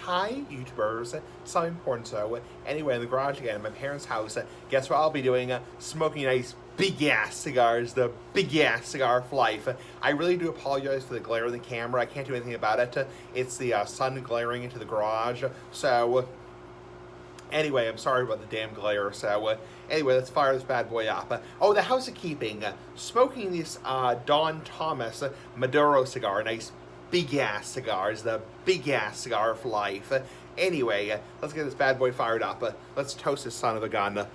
Hi, YouTubers. Something important so. Anyway, in the garage again at my parents' house. Guess what I'll be doing? Smoking nice big ass cigars, the big ass cigar for life. I really do apologize for the glare in the camera. I can't do anything about it. It's the sun glaring into the garage. So, anyway, I'm sorry about the damn glare. So, anyway, let's fire this bad boy up. Oh, the housekeeping. Smoking this Don Thomas Maduro cigar. Nice big ass cigars. The big ass cigar for life. Anyway, let's get this bad boy fired up. Let's toast this son of a gun.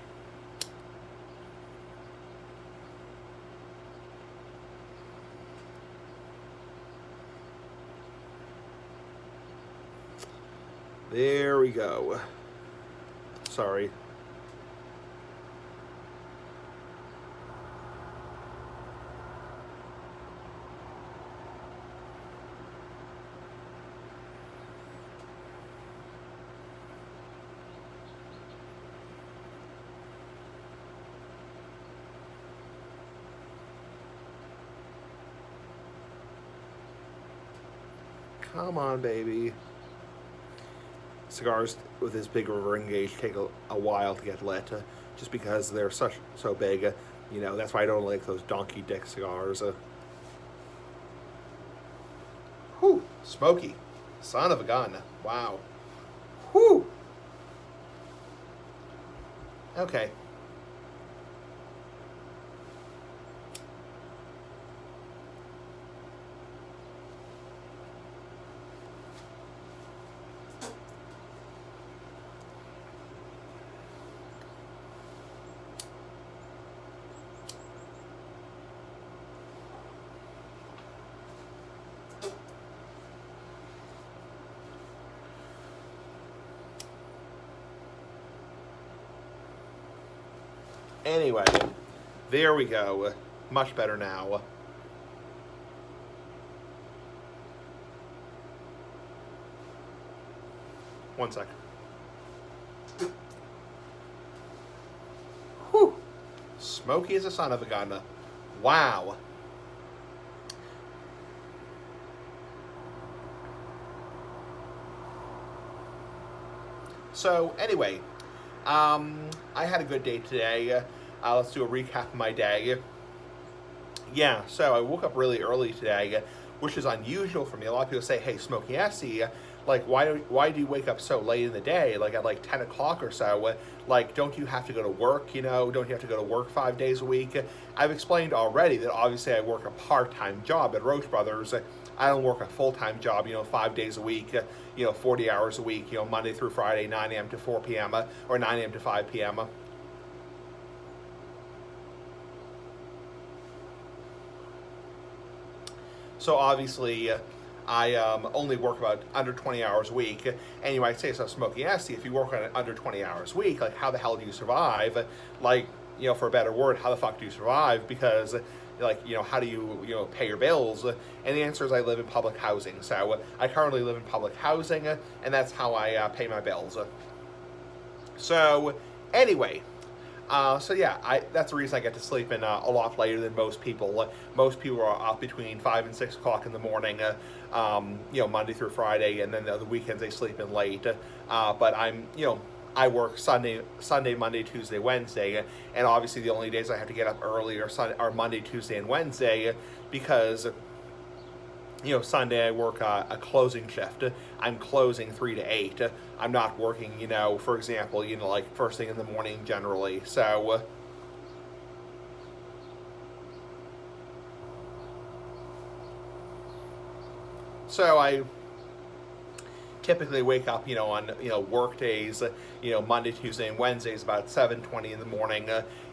There we go. Sorry. Come on, baby. Cigars with this big ring gauge take a while to get lit, just because they're so big. You know, that's why I don't like those donkey dick cigars. Whew, smoky. Son of a gun. Wow. Whew. Okay. Anyway, there we go. Much better now. One sec. Whew. Smoky as a son of a gun. Wow. So, anyway, I had a good day today. Let's do a recap of my day. Yeah, so I woke up really early today, which is unusual for me. A lot of people say, hey, Smokey Essie, like, why do you wake up so late in the day, like at like 10 o'clock or so? Like, don't you have to go to work, you know? Don't you have to go to work 5 days a week? I've explained already that obviously I work a part-time job at Roche Brothers. I don't work a full-time job, 5 days a week, 40 hours a week, Monday through Friday, 9 a.m. to 4 p.m. Or 9 a.m. to 5 p.m. So obviously, I only work about under 20 hours a week. And you might say, so Smokey Essie, if you work on under 20 hours a week, like how the hell do you survive? Like, for a better word, how the fuck do you survive? Because, like, how do you, pay your bills? And the answer is I live in public housing. So I currently live in public housing, and that's how I pay my bills. So anyway, so yeah, that's the reason I get to sleep in a lot later than most people. Most people are up between 5 and 6 o'clock in the morning, Monday through Friday, and then the other weekends they sleep in late. But I work Sunday, Monday, Tuesday, Wednesday, and obviously the only days I have to get up early are Monday, Tuesday, and Wednesday, because Sunday I work a closing shift. I'm closing 3 to 8. I'm not working, for example, like first thing in the morning generally. So I typically wake up, on, work days, Monday, Tuesday, and Wednesdays about 7:20 in the morning,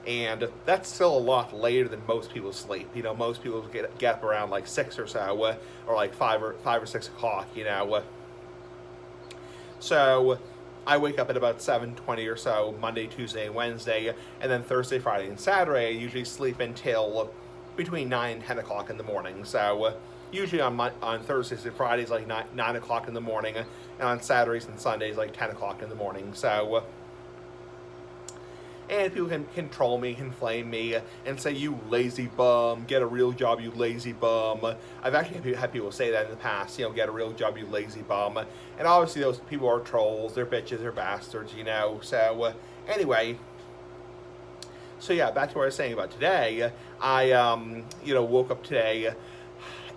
and that's still a lot later than most people sleep. Most people get up around like 6 or so, or like 5 or 6 o'clock, So I wake up at about 7:20 or so, Monday, Tuesday, and Wednesday, and then Thursday, Friday, and Saturday, I usually sleep until between 9 and 10 o'clock in the morning. So usually on Thursdays and Fridays, like 9 o'clock in the morning, and on Saturdays and Sundays, like 10 o'clock in the morning. So And people can troll me, can flame me, and say, you lazy bum, get a real job, you lazy bum. I've actually had people say that in the past, get a real job, you lazy bum. And obviously those people are trolls, they're bitches, they're bastards, So anyway, so yeah, back to what I was saying about today. I, woke up today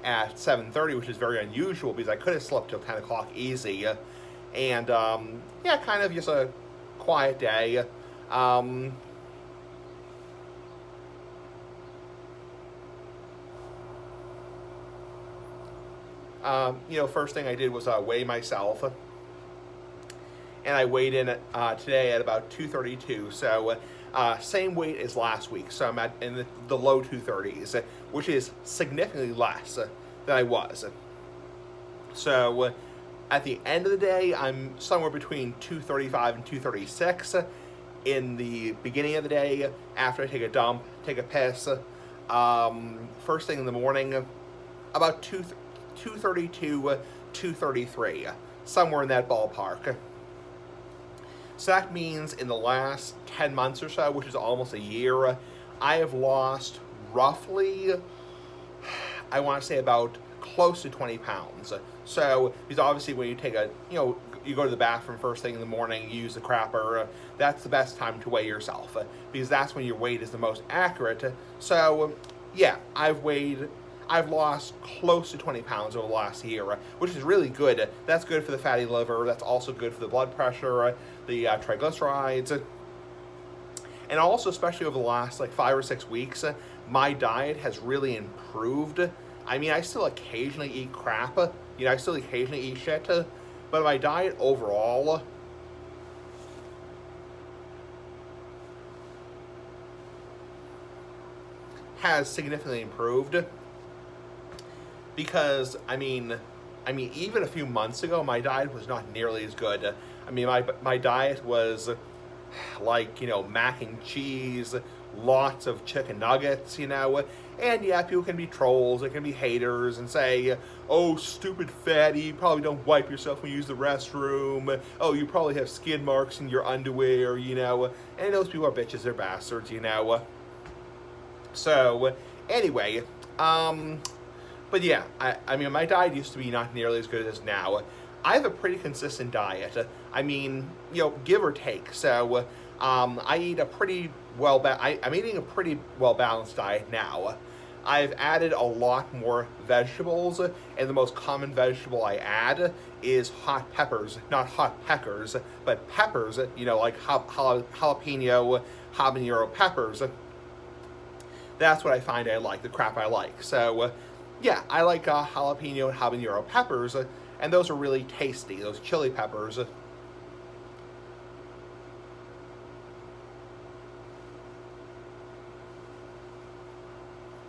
at 7:30, which is very unusual because I could have slept till 10 o'clock easy. And, kind of just a quiet day. First thing I did was weigh myself. And I weighed in today at about 232. So same weight as last week. So I'm in the low 230s, which is significantly less than I was. So at the end of the day, I'm somewhere between 235 and 236. In the beginning of the day, after I take a dump, take a piss, first thing in the morning, about 232, 233, somewhere in that ballpark. So that means in the last 10 months or so, which is almost a year, I have lost roughly, I want to say about close to 20 pounds. So, because obviously when you take you go to the bathroom first thing in the morning, you use the crapper, that's the best time to weigh yourself, because that's when your weight is the most accurate. So, yeah, I've lost close to 20 pounds over the last year, which is really good. That's good for the fatty liver. That's also good for the blood pressure, the triglycerides. And also, especially over the last 5 or 6 weeks, my diet has really improved. I mean, I still occasionally eat crap. I still occasionally eat shit. But my diet overall has significantly improved. Because, I mean, even a few months ago, my diet was not nearly as good. I mean, my diet was mac and cheese, lots of chicken nuggets, and yeah, people can be trolls, they can be haters and say, oh, stupid fatty, you probably don't wipe yourself when you use the restroom, oh, you probably have skid marks in your underwear, and those people are bitches, they're bastards, So, anyway, but yeah, I mean, my diet used to be not nearly as good as now. I have a pretty consistent diet. I mean, give or take. So, I eat a pretty I'm eating a pretty well-balanced diet now. I've added a lot more vegetables, and the most common vegetable I add is hot peppers. Not hot peckers, but peppers, like jalapeno, habanero peppers. That's what I find I like, the crap I like. So, yeah, I like jalapeno and habanero peppers, and those are really tasty, those chili peppers.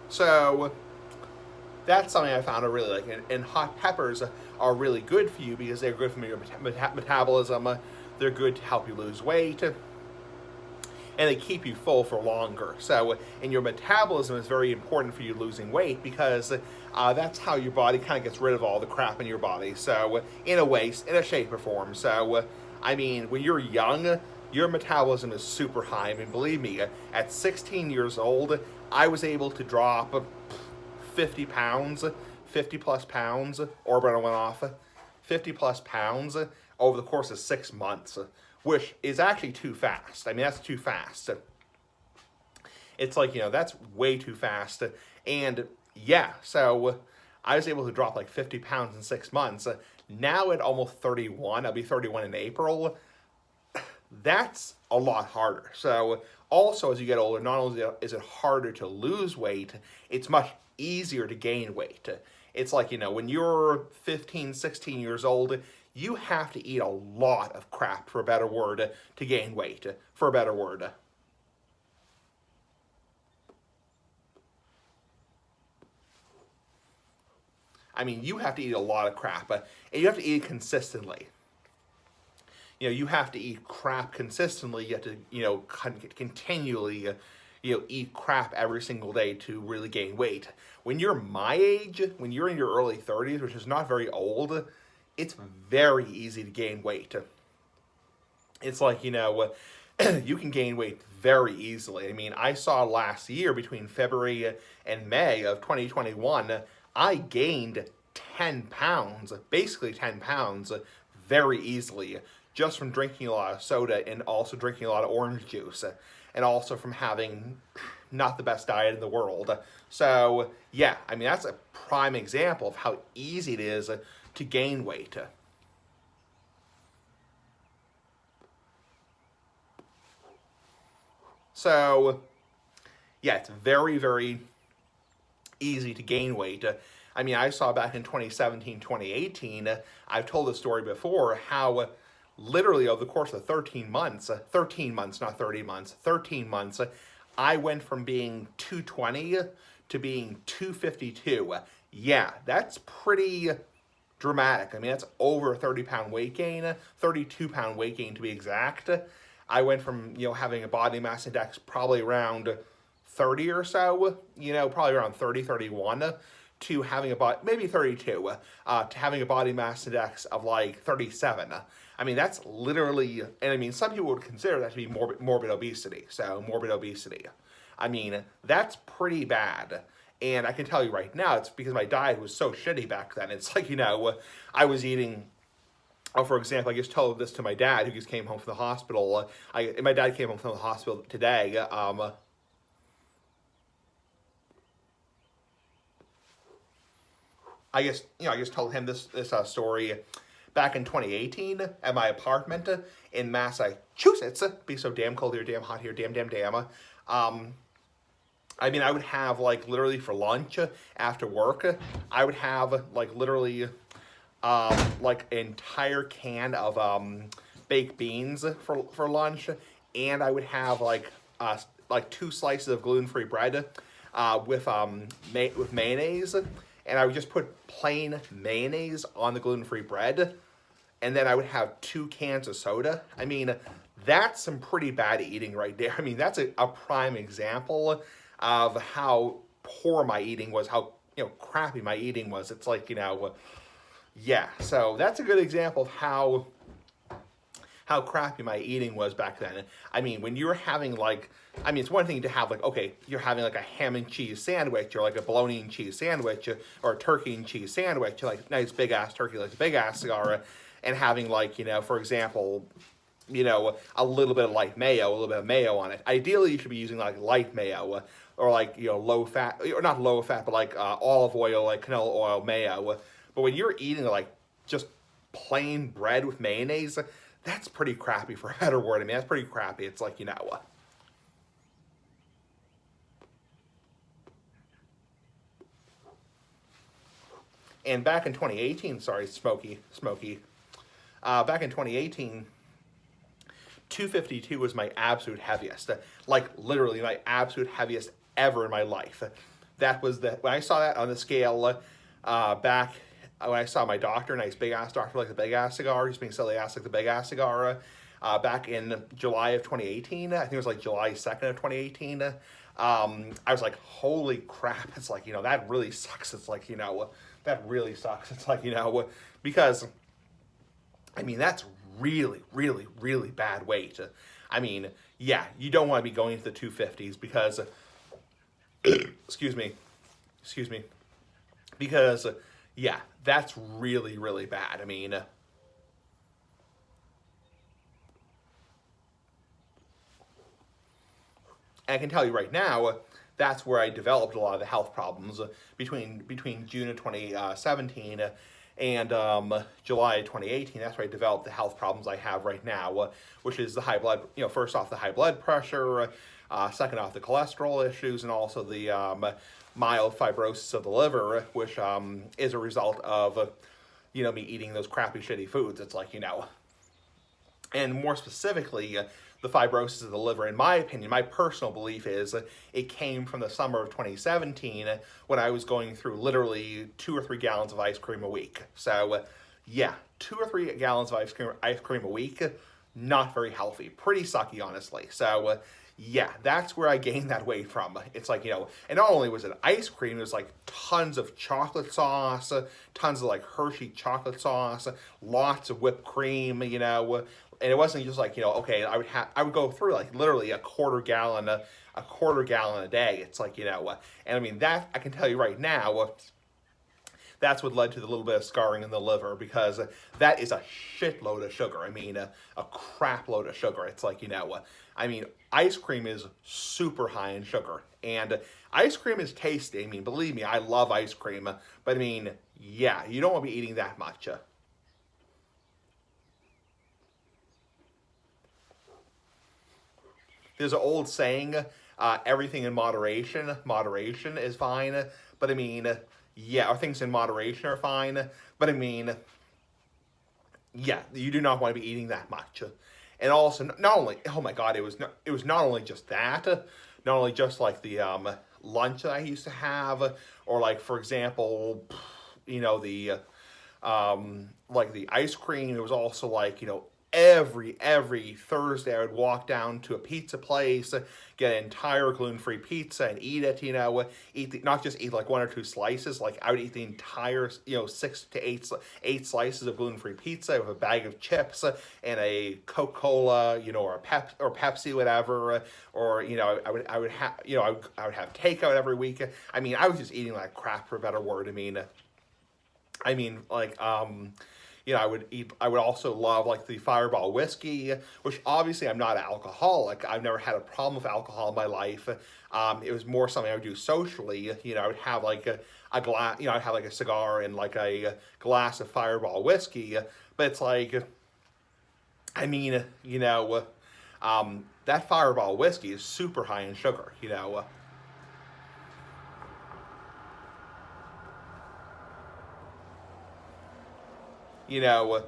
So, that's something I found I really like. And hot peppers are really good for you because they're good for your metabolism. They're good to help you lose weight. And they keep you full for longer. So, and your metabolism is very important for you losing weight because that's how your body kind of gets rid of all the crap in your body. So, in a shape or form. So, I mean, when you're young, your metabolism is super high. I mean, believe me, at 16 years old, I was able to drop 50 pounds, 50 plus pounds, Orbital went off, 50 plus pounds over the course of 6 months, which is actually too fast. I mean, that's too fast. It's that's way too fast. And yeah, so I was able to drop 50 pounds in 6 months. Now at almost 31, I'll be 31 in April. That's a lot harder. So also as you get older, not only is it harder to lose weight, it's much easier to gain weight. It's when you're 15, 16 years old, you have to eat a lot of crap, for a better word, to gain weight, for a better word. I mean, you have to eat a lot of crap, and you have to eat it consistently. You have to eat crap consistently. You have to, continually, eat crap every single day to really gain weight. When you're my age, when you're in your early 30s, which is not very old, it's very easy to gain weight. It's you can gain weight very easily. I mean, I saw last year between February and May of 2021, I gained 10 pounds, basically 10 pounds, very easily, just from drinking a lot of soda and also drinking a lot of orange juice, and also from having not the best diet in the world. So, yeah, I mean, that's a prime example of how easy it is to gain weight. So, yeah, it's very, very easy to gain weight. I mean, I saw back in 2017, 2018, I've told this story before, how literally over the course of 13 months, 13 months, not 30 months, 13 months, I went from being 220 to being 252. Yeah, that's pretty dramatic. I mean, that's over a 30-pound weight gain, 32-pound weight gain to be exact. I went from, having a body mass index probably around 30 or so, probably around 30, 31, to having maybe 32, to having a body mass index of like 37. I mean, that's literally, and I mean, some people would consider that to be morbid obesity. So, morbid obesity. I mean, that's pretty bad. And I can tell you right now, it's because my diet was so shitty back then. It's like, I was eating, for example, I just told this to my dad, who just came home from the hospital. My dad came home from the hospital today. I just told him this story back in 2018 at my apartment in Massachusetts. Be so damn cold here, damn hot here, damn. I mean, I would have like literally for lunch after work, I would have like literally like an entire can of baked beans for lunch, and I would have like 2 slices of gluten-free bread with mayonnaise. And I would just put plain mayonnaise on the gluten-free bread, and then I would have 2 cans of soda. I mean, that's some pretty bad eating right there. I mean, that's a prime example of how poor my eating was, how crappy my eating was. It's like, yeah. So that's a good example of how crappy my eating was back then. I mean, when you were having it's one thing to have you're having like a ham and cheese sandwich, or like a bologna and cheese sandwich, or a turkey and cheese sandwich, like nice big ass turkey, like a big ass cigar, and having for example, a little bit of light mayo, a little bit of mayo on it. Ideally, you should be using like light mayo, or low fat, or not low fat, but like olive oil, like canola oil mayo. But when you're eating like just plain bread with mayonnaise, that's pretty crappy, for a better word. I mean, that's pretty crappy. It's like, And back in 2018, sorry, Smokey. Back in 2018, 252 was my absolute heaviest. Like, literally my absolute heaviest ever in my life. That was when I saw that on the scale back when I saw my doctor, nice big ass doctor, like the big ass cigar, he's being silly ass like the big ass cigar, back in July of 2018, I think it was like July 2nd of 2018, I was like, holy crap, it's like, that really sucks. It's like, that really sucks. It's like, because, I mean, that's really, really, really bad weight. I mean, yeah, you don't want to be going into the 250s because, excuse me, because, yeah, that's really, really bad. I mean, I can tell you right now, that's where I developed a lot of the health problems between June of 2017 and July of 2018. That's where I developed the health problems I have right now, which is the high blood, first off the high blood pressure, second off the cholesterol issues, and also the mild fibrosis of the liver, which is a result of, me eating those crappy, shitty foods. It's like, and more specifically, the fibrosis of the liver, in my opinion, my personal belief is it came from the summer of 2017 when I was going through literally 2 or 3 gallons of ice cream a week. So, yeah, 2 or 3 gallons of ice cream a week, not very healthy. Pretty sucky, honestly. So, yeah, that's where I gained that weight from. It's like, and not only was it ice cream, it was like tons of chocolate sauce, tons of like Hershey chocolate sauce, lots of whipped cream, and it wasn't just like, okay, I would go through like literally a quarter gallon a day. It's like, and I mean, that I can tell you right now, that's what led to the little bit of scarring in the liver, because that is a shitload of sugar. I mean, a crap load of sugar. It's like, I mean, ice cream is super high in sugar, and ice cream is tasty. I mean, believe me, I love ice cream, but I mean, yeah, you don't want to be eating that much. There's an old saying, everything in moderation. Moderation is fine, but I mean, yeah, or things in moderation are fine, but I mean, yeah, you do not want to be eating that much. And also, not only, oh my God, it was not only just that, not only just like the lunch that I used to have, or like, for example, the like the ice cream. It was also like, every Thursday I would walk down to a pizza place, get an entire gluten-free pizza and eat it, not just eat like one or two slices, like I would eat the entire, 6 to 8 slices of gluten-free pizza with a bag of chips and a Coca-Cola, or or Pepsi, whatever, or, I would have, I would have takeout every week. I mean, I was just eating like crap, for a better word. Like, I would also love like the Fireball whiskey, which obviously I'm not an alcoholic. I've never had a problem with alcohol in my life. It was more something I would do socially. I would have like a glass, I'd have like a cigar and like a glass of Fireball whiskey. But it's like, I mean, that Fireball whiskey is super high in sugar, You know,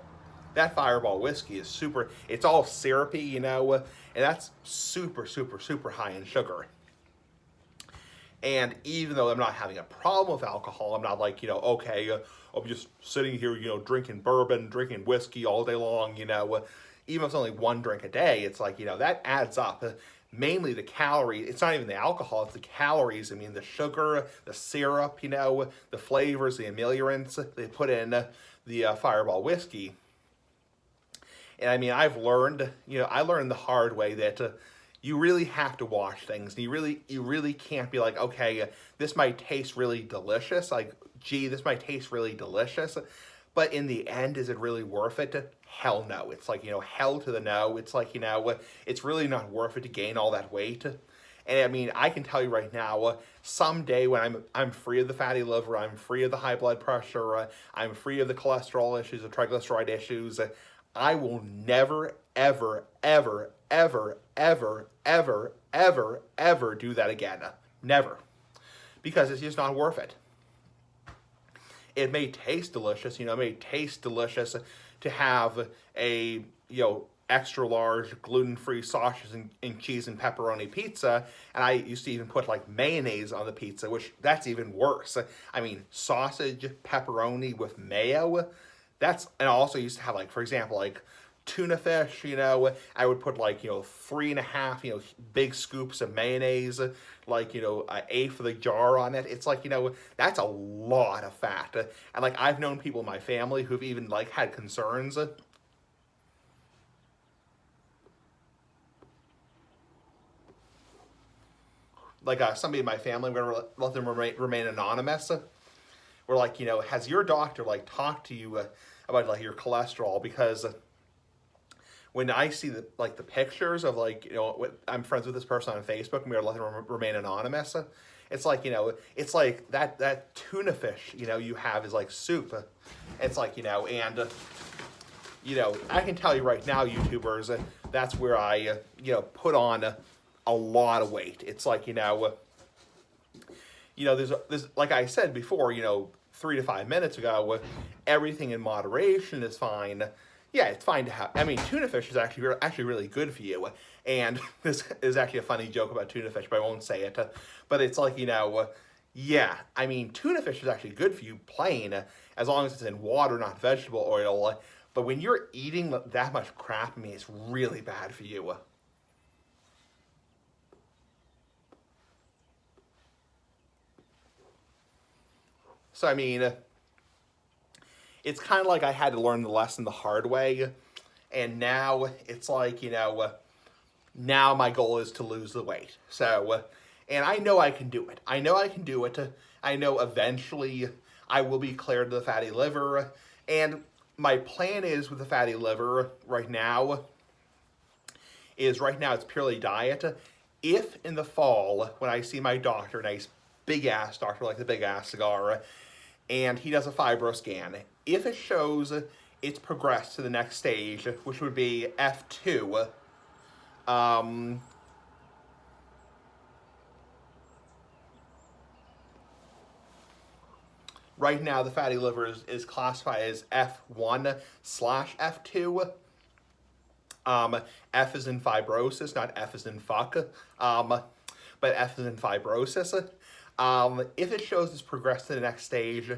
that Fireball whiskey is super, it's all syrupy, and that's super, super, super high in sugar. And even though I'm not having a problem with alcohol, I'm not like, okay, I'm just sitting here, drinking bourbon, drinking whiskey all day long, even if it's only one drink a day, it's like, that adds up. Mainly the calories, it's not even the alcohol, it's the calories. I mean, the sugar, the syrup, the flavors, the ameliorants they put in the Fireball whiskey. And I mean, I learned the hard way that you really have to wash things. And you really can't be like, okay, this might taste really delicious. Like, gee, this might taste really delicious. But in the end, is it really worth it? Hell no. It's like, hell to the no. It's like, it's really not worth it to gain all that weight. And I mean, I can tell you right now, someday when I'm free of the fatty liver, I'm free of the high blood pressure, I'm free of the cholesterol issues, the triglyceride issues, I will never, ever, ever, ever, ever, ever, ever, ever do that again. Never. Because it's just not worth it. It may taste delicious, it may taste delicious to have a, extra large gluten-free sausage and cheese and pepperoni pizza, and I used to even put like mayonnaise on the pizza, which that's even worse. I mean, sausage, pepperoni with mayo, and I also used to have like, for example, like tuna fish, I would put like, 3.5, big scoops of mayonnaise, like, an eighth of the jar on it. It's like, that's a lot of fat. And like, I've known people in my family who've even like had concerns like somebody in my family, I'm gonna let them remain anonymous. We're like, has your doctor like talked to you about like your cholesterol? Because when I see the pictures of like, I'm friends with this person on Facebook, and we're let them remain anonymous. It's like, it's like that tuna fish, you have is like soup. It's like, and I can tell you right now, YouTubers, that's where I, put on a lot of weight. It's like, there's like I said before, 3 to 5 minutes ago, everything in moderation is fine. Yeah, it's fine to have. I mean, tuna fish is actually really good for you. And this is actually a funny joke about tuna fish, but I won't say it. But it's like, yeah, I mean, tuna fish is actually good for you plain, as long as it's in water, not vegetable oil. But when you're eating that much crap, I mean, it's really bad for you. So, I mean, it's kind of like I had to learn the lesson the hard way. And now it's like, now my goal is to lose the weight. So, and I know I can do it. I know I can do it. I know eventually I will be cleared of the fatty liver. And my plan is with the fatty liver right now it's purely diet. If in the fall, when I see my doctor, nice big ass doctor like the Big Ass Cigar, and he does a fibro scan, if it shows it's progressed to the next stage, which would be F2, right now the fatty liver is classified as F1/F2. F is in fibrosis, not F is in fuck, but F is in fibrosis. If it shows it's progressed to the next stage,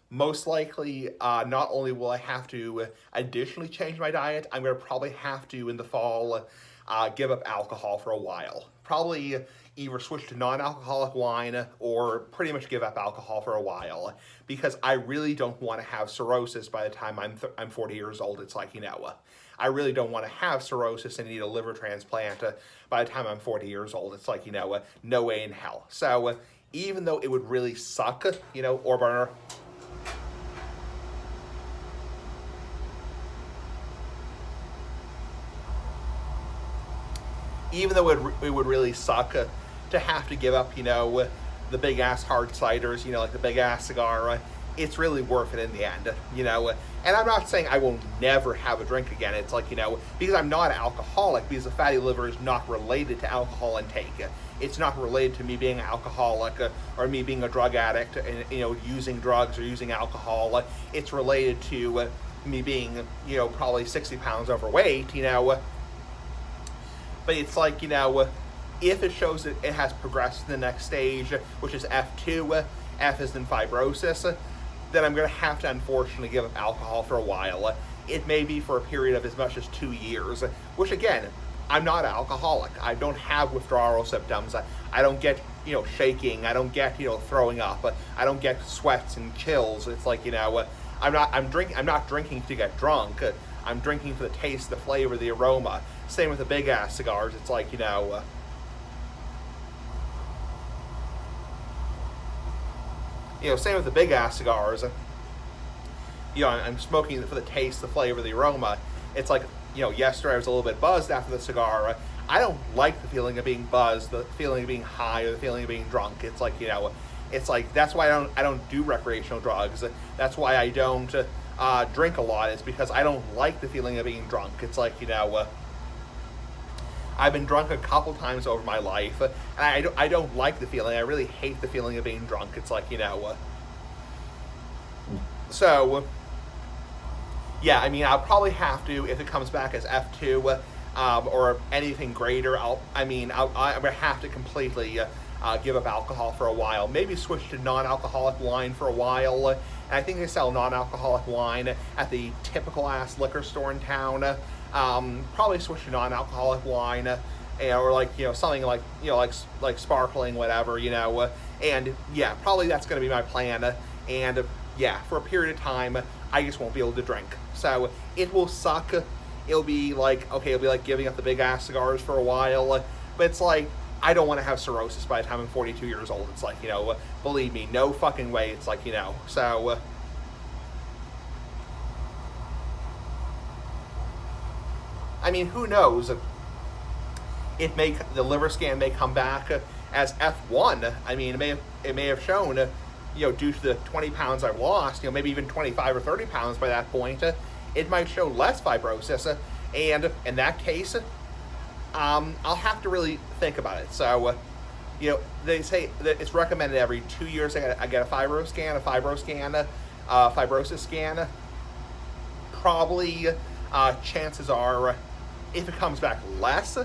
most likely, not only will I have to additionally change my diet, I'm going to probably have to, in the fall, give up alcohol for a while. Probably either switch to non-alcoholic wine or pretty much give up alcohol for a while, because I really don't want to have cirrhosis by the time I'm 40 years old. It's like, I really don't want to have cirrhosis and need a liver transplant by the time I'm 40 years old. It's like, no way in hell. So even though it would really suck, or burner. Even though it would really suck to have to give up, the big ass hard ciders, like the Big Ass Cigar, it's really worth it in the end, And I'm not saying I will never have a drink again. It's like, because I'm not an alcoholic, because the fatty liver is not related to alcohol intake. It's not related to me being an alcoholic or me being a drug addict and, using drugs or using alcohol. It's related to me being, probably 60 pounds overweight, But it's like, if it shows that it has progressed to the next stage, which is F2, F is in fibrosis, then I'm going to have to unfortunately give up alcohol for a while. It may be for a period of as much as 2 years, which again, I'm not an alcoholic. I don't have withdrawal symptoms. I don't get, shaking. I don't get, throwing up. I don't get sweats and chills. It's like, I'm not drinking to get drunk. I'm drinking for the taste, the flavor, the aroma. Same with the Big Ass Cigars. It's like, same with the Big Ass Cigars. I'm smoking for the taste, the flavor, the aroma. It's like, yesterday I was a little bit buzzed after the cigar. I don't like the feeling of being buzzed, the feeling of being high, or the feeling of being drunk. It's like, it's like, that's why I don't do recreational drugs. That's why I don't drink a lot. It's because I don't like the feeling of being drunk. It's like, I've been drunk a couple times over my life, and I don't like the feeling. I really hate the feeling of being drunk. It's like, so, yeah, I mean, I'll probably have to, if it comes back as F2 or anything greater, I'm going to have to completely give up alcohol for a while. Maybe switch to non-alcoholic wine for a while. And I think they sell non-alcoholic wine at the typical ass liquor store in town. Probably switch to non-alcoholic wine, or like, something like, like sparkling, whatever, and yeah, probably that's going to be my plan. And yeah, for a period of time, I just won't be able to drink. So it will suck. It'll be like giving up the Big Ass Cigars for a while, but it's like, I don't want to have cirrhosis by the time I'm 42 years old. It's like, believe me, no fucking way. It's like, so I mean, who knows? The liver scan may come back as F1. I mean, it may have shown, due to the 20 pounds I've lost, maybe even 25 or 30 pounds by that point, it might show less fibrosis. And in that case, I'll have to really think about it. So, they say that it's recommended every 2 years I get a fibrosis scan. Probably, chances are, if it comes back less,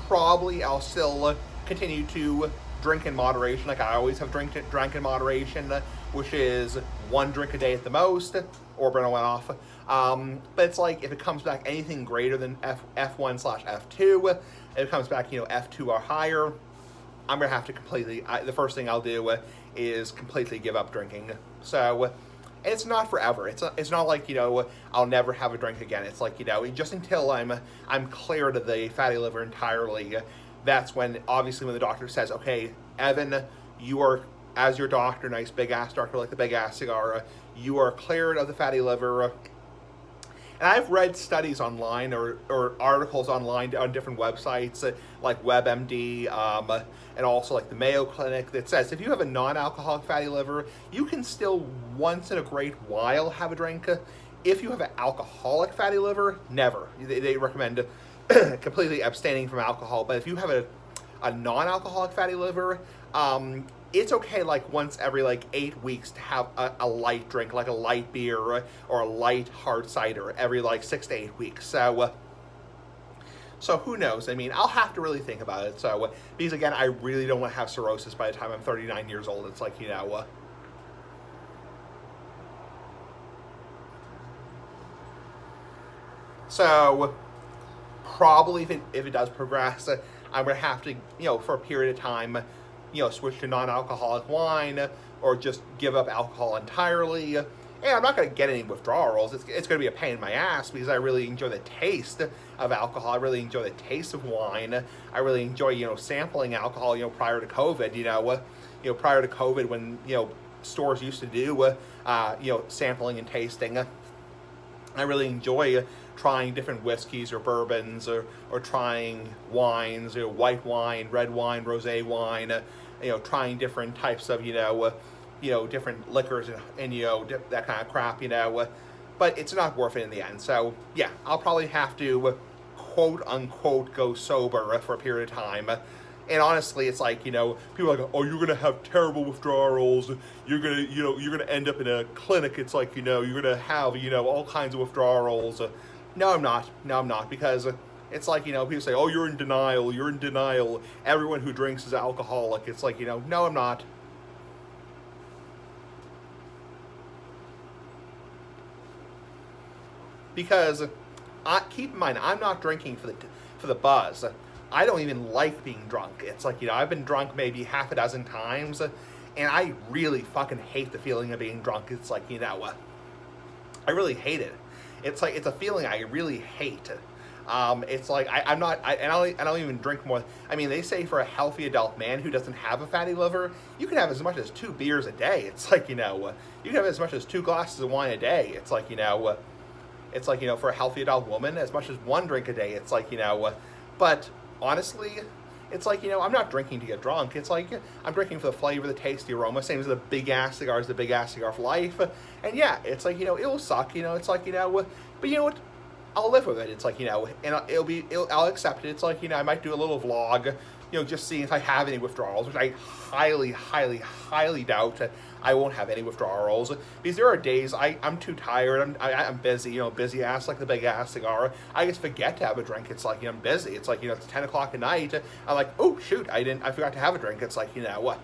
probably I'll still continue to drink in moderation, like I always have drank in moderation, which is 1 drink a day at the most, or burn went off. But it's like, if it comes back anything greater than F1/F2, if it comes back, F2 or higher, I'm going to have to completely, the first thing I'll do is completely give up drinking. So it's not forever. It's not like, I'll never have a drink again. It's like, just until I'm cleared of the fatty liver entirely. That's when, obviously, when the doctor says, okay, Evan, you are, as your doctor, nice big ass doctor like the Big Ass Cigar, you are cleared of the fatty liver. And I've read studies online or articles online on different websites like WebMD and also like the Mayo Clinic that says if you have a non-alcoholic fatty liver, you can still once in a great while have a drink. If you have an alcoholic fatty liver, never. They recommend completely abstaining from alcohol. But if you have a non-alcoholic fatty liver, it's okay like once every like 8 weeks to have a light drink, like a light beer or a light hard cider every like 6 to 8 weeks. So who knows? I mean, I'll have to really think about it. So because again, I really don't want to have cirrhosis by the time I'm 39 years old. It's like, so probably if it does progress, I'm going to have to, for a period of time, switch to non-alcoholic wine or just give up alcohol entirely. And I'm not going to get any withdrawals. It's going to be a pain in my ass because I really enjoy the taste of alcohol. I really enjoy the taste of wine. I really enjoy, sampling alcohol, prior to COVID, prior to COVID when, stores used to do, sampling and tasting. I really enjoy trying different whiskeys or bourbons or trying wines, white wine, red wine, rosé wine, trying different types of, different liquors and that kind of crap, but it's not worth it in the end. So yeah, I'll probably have to quote unquote go sober for a period of time. And honestly, it's like, people are like, oh, you're going to have terrible withdrawals. You're going to, you're going to end up in a clinic. It's like, you're going to have, all kinds of withdrawals. No, I'm not. No, I'm not. Because it's like, people say, oh, you're in denial. You're in denial. Everyone who drinks is alcoholic. It's like, no, I'm not. Because keep in mind, I'm not drinking for the buzz. I don't even like being drunk. It's like, I've been drunk maybe half a dozen times, and I really fucking hate the feeling of being drunk. It's like, I really hate it. It's like, it's a feeling I really hate. It's like, I don't even drink more. I mean, they say for a healthy adult man who doesn't have a fatty liver, you can have as much as 2 beers a day. It's like, you can have as much as 2 glasses of wine a day. It's like, it's like, for a healthy adult woman, as much as 1 drink a day. It's like, but honestly, it's like, I'm not drinking to get drunk. It's like, I'm drinking for the flavor, the taste, the aroma, same as the Big Ass Cigar is the Big Ass Cigar for life. And yeah, it's like, it will suck, it's like, but you know what? I'll live with it. It's like, and I'll accept it. It's like, I might do a little vlog, just seeing if I have any withdrawals, which I highly, highly, highly doubt I won't have any withdrawals. Because there are days I'm too tired. I'm busy, busy ass like the Big Ass Cigar. I just forget to have a drink. It's like, I'm busy. It's like, it's 10 o'clock at night. I'm like, oh shoot, I forgot to have a drink. It's like, what?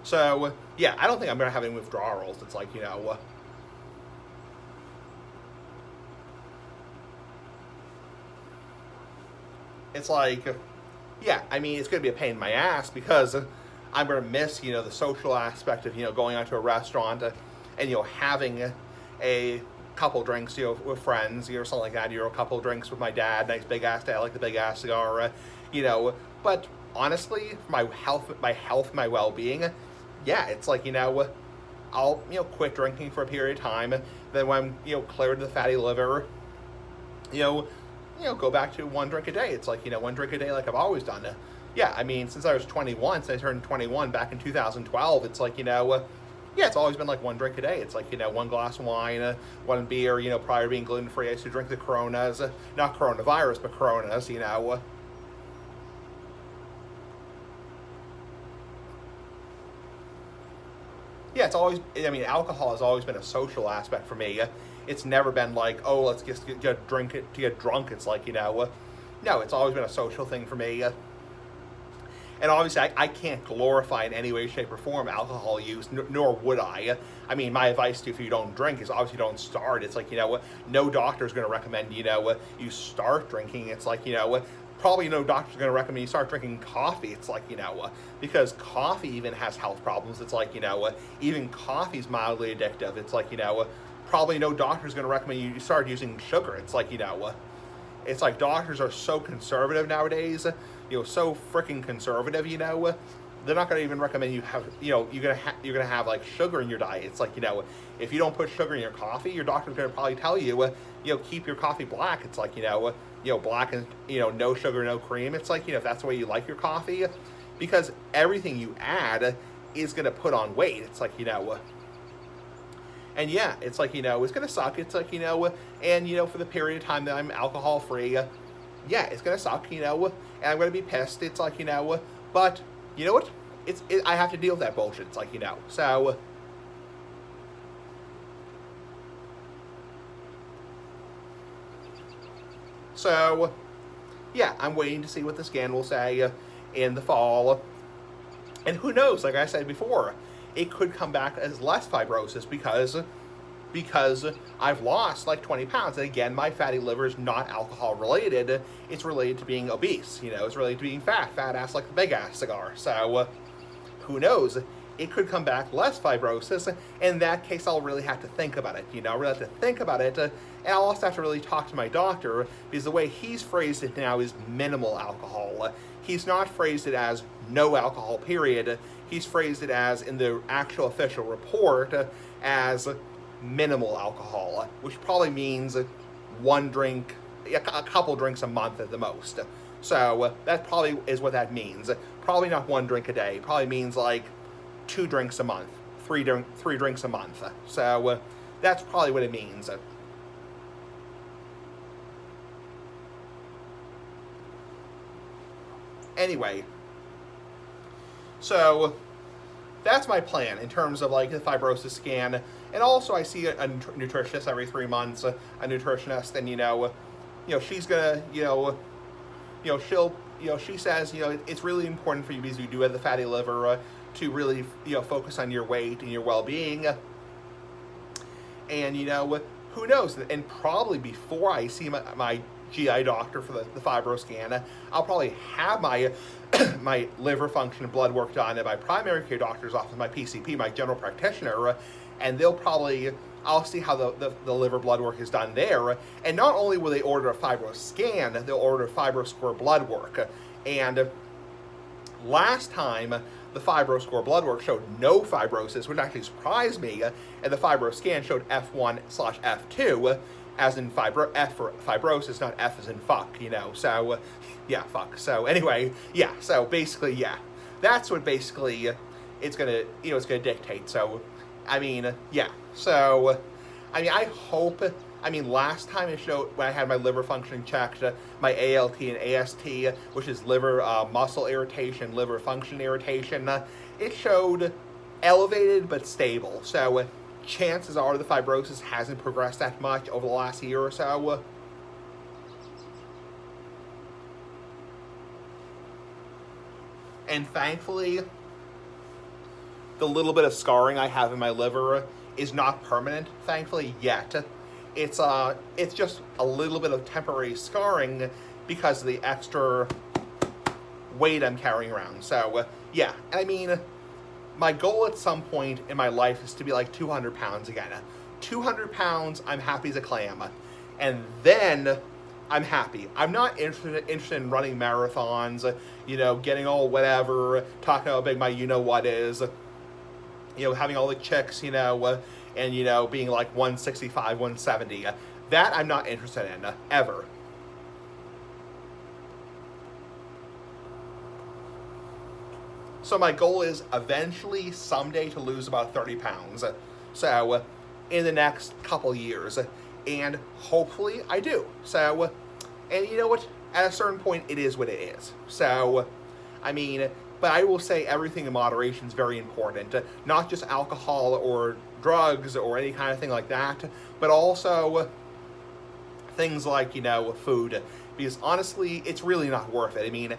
So yeah, I don't think I'm gonna have any withdrawals. It's like, it's like, yeah, I mean, it's going to be a pain in my ass because I'm going to miss, the social aspect of, going out to a restaurant and, having a couple drinks, with friends, something like that, a couple drinks with my dad, nice big ass dad, like the Big Ass Cigar, but honestly, my health, my well-being, yeah, it's like, I'll, quit drinking for a period of time. Then when I'm, cleared of the fatty liver, go back to 1 drink a day. It's like, 1 drink a day like I've always done. Yeah, I mean, since I was 21, since I turned 21 back in 2012, it's like, yeah, it's always been like 1 drink a day. It's like, 1 glass of wine, 1 beer, prior to being gluten-free. I used to drink the Coronas, not coronavirus, but Coronas, Yeah, it's always, I mean, alcohol has always been a social aspect for me. It's never been like, oh, let's just get drunk to get drunk. It's like, no, it's always been a social thing for me. And obviously, I can't glorify in any way, shape, or form alcohol use, nor would I. I mean, my advice to you if you don't drink is obviously don't start. It's like, no doctor's going to recommend, you start drinking. It's like, probably no doctor's going to recommend you start drinking coffee. It's like, because coffee even has health problems. It's like, even coffee's mildly addictive. It's like, probably no doctor's going to recommend you start using sugar. It's like, it's like doctors are so conservative nowadays, so freaking conservative, they're not going to even recommend you have, you're going to have like sugar in your diet. It's like, if you don't put sugar in your coffee, your doctor's going to probably tell you, keep your coffee black. It's like, black and, no sugar, no cream. It's like, if that's the way you like your coffee, because everything you add is going to put on weight. It's like, and yeah, it's like, it's going to suck. It's like, and, for the period of time that I'm alcohol free, yeah, it's going to suck, and I'm going to be pissed. It's like, but you know what? I have to deal with that bullshit. It's like, so, yeah, I'm waiting to see what the scan will say in the fall. And who knows, like I said before, it could come back as less fibrosis because I've lost like 20 pounds. And again, my fatty liver is not alcohol related. It's related to being obese. It's related to being fat ass like the big ass cigar. So who knows? It could come back less fibrosis. In that case, I'll really have to think about it. I'll really have to think about it. And I'll also have to really talk to my doctor, because the way he's phrased it now is minimal alcohol. He's not phrased it as no alcohol, period. He's phrased it as, in the actual official report, as minimal alcohol, which probably means one drink, a couple drinks a month at the most. So that probably is what that means. Probably not one drink a day. Probably means like 2 drinks a month, three drinks a month. So that's probably what it means. Anyway, so that's my plan in terms of like the fibrosis scan. And also I see a nutritionist every 3 months, a nutritionist, and she's gonna, she'll, she says, it's really important for you, because you do have the fatty liver, to really, focus on your weight and your well-being. And, who knows? And probably before I see my GI doctor for the fibro scan, I'll probably have my my liver function and blood work done at my primary care doctor's office, my PCP, my general practitioner, and I'll see how the liver blood work is done there. And not only will they order a fibro scan, they'll order FibroScore blood work. And last time, the FibroScore blood work showed no fibrosis, which actually surprised me, and the fibro scan showed F1/F2, as in F for fibrosis, not F as in fuck, so, yeah, fuck. So anyway, yeah, so basically, yeah, that's what basically it's gonna, it's gonna dictate. So, I mean, yeah, so, I mean, I hope, last time it showed, when I had my liver function checked, my ALT and AST, which is liver muscle irritation, liver function irritation, it showed elevated but stable. So chances are the fibrosis hasn't progressed that much over the last year or so. And thankfully, the little bit of scarring I have in my liver is not permanent, thankfully, yet. It's just a little bit of temporary scarring because of the extra weight I'm carrying around. So, yeah, my goal at some point in my life is to be like 200 pounds again. 200 pounds, I'm happy as a clam. And then I'm happy. I'm not interested in running marathons, getting all whatever, talking about how big my you-know-what is, having all the chicks, and, being like 165, 170. That I'm not interested in, ever. So my goal is eventually, someday, to lose about 30 pounds. So, in the next couple years. And hopefully I do. So, and you know what? At a certain point, it is what it is. So, but I will say everything in moderation is very important. Not just alcohol or drugs or any kind of thing like that, but also things like, food. Because honestly, it's really not worth it.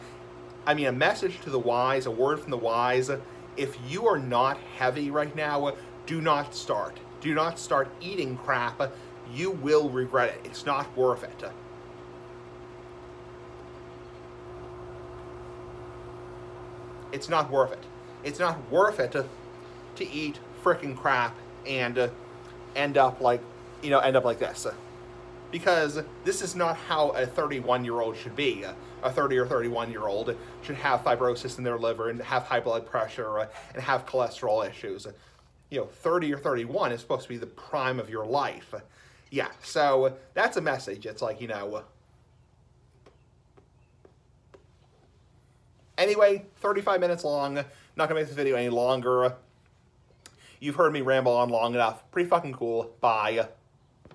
A message to the wise, a word from the wise: if you are not heavy right now, do not start. Do not start eating crap. You will regret it. It's not worth it. it's not worth it. It's not worth it to eat freaking crap and end up like, end up like this. Because this is not how a 31-year-old should be. A 30 or 31-year-old should have fibrosis in their liver and have high blood pressure and have cholesterol issues. 30 or 31 is supposed to be the prime of your life. Yeah, so that's a message. It's like, Anyway, 35 minutes long. Not gonna make this video any longer. You've heard me ramble on long enough. Pretty fucking cool. Bye.